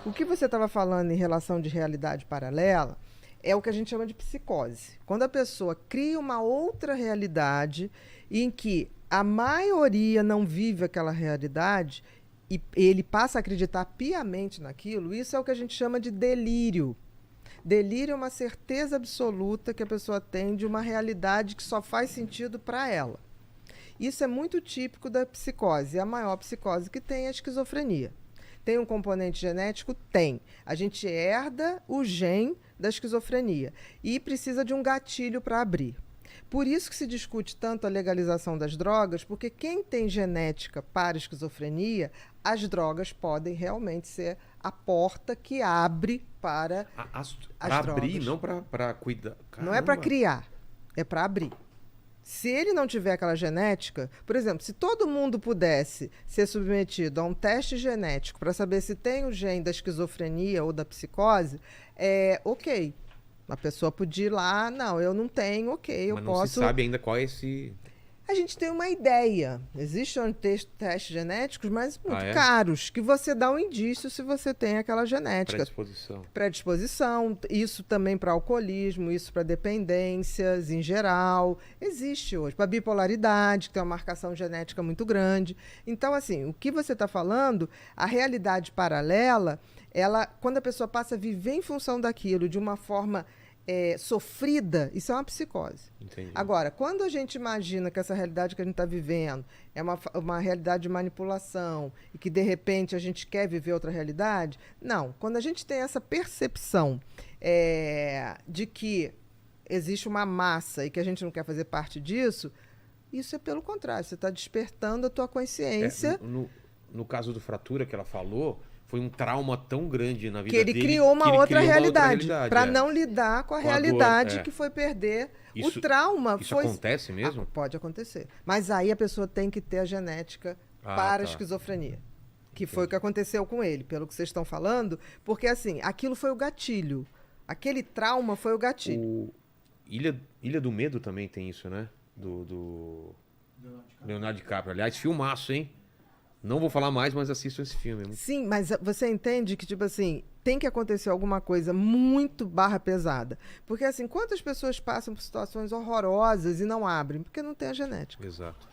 O que você estava falando em relação de realidade paralela é o que a gente chama de psicose. Quando a pessoa cria uma outra realidade em que a maioria não vive aquela realidade e ele passa a acreditar piamente naquilo, isso é o que a gente chama de delírio. Delírio é uma certeza absoluta que a pessoa tem de uma realidade que só faz sentido para ela. Isso é muito típico da psicose. A maior psicose que tem é a esquizofrenia. Tem um componente genético? Tem. A gente herda o gene da esquizofrenia e precisa de um gatilho para abrir. Por isso que se discute tanto a legalização das drogas, porque quem tem genética para esquizofrenia, as drogas podem realmente ser a porta que abre para as abrir, drogas. não para cuidar. Caramba. Não é para criar, é para abrir. Se ele não tiver aquela genética, por exemplo, se todo mundo pudesse ser submetido a um teste genético para saber se tem o gene da esquizofrenia ou da psicose, ok. A pessoa podia ir lá, não, eu não tenho, ok, eu Mas posso... não se sabe ainda qual é esse... A gente tem uma ideia. Existem testes genéticos, mas muito é? caros, que você dá um indício se você tem aquela genética. Predisposição. Predisposição, isso também para alcoolismo, isso para dependências em geral. Existe hoje. Para bipolaridade, que tem uma marcação genética muito grande. Então, assim, o que você está falando, a realidade paralela, ela, quando a pessoa passa a viver em função daquilo de uma forma... sofrida, isso é uma psicose. Entendi. Agora, quando a gente imagina que essa realidade que a gente está vivendo é uma realidade de manipulação e que, de repente, a gente quer viver outra realidade, não. Quando a gente tem essa percepção de que existe uma massa e que a gente não quer fazer parte disso, isso é pelo contrário, você está despertando a tua consciência. No caso do Fratura que ela falou... Foi um trauma tão grande na vida que ele dele criou uma outra realidade para é. não lidar com a realidade que foi perder. O trauma isso acontece mesmo? Pode acontecer. Mas aí a pessoa tem que ter a genética para a esquizofrenia. Que foi o que aconteceu com ele, pelo que vocês estão falando. Porque, assim, aquilo foi o gatilho. Aquele trauma foi o gatilho. Ilha do Medo também tem isso, né? Do Leonardo DiCaprio. Aliás, filmaço, hein? Não vou falar mais, mas assistam esse filme. Sim, mas você entende que, tipo assim, tem que acontecer alguma coisa muito pesada. Porque, assim, quantas pessoas passam por situações horrorosas e não abrem? Porque não tem a genética. Exato.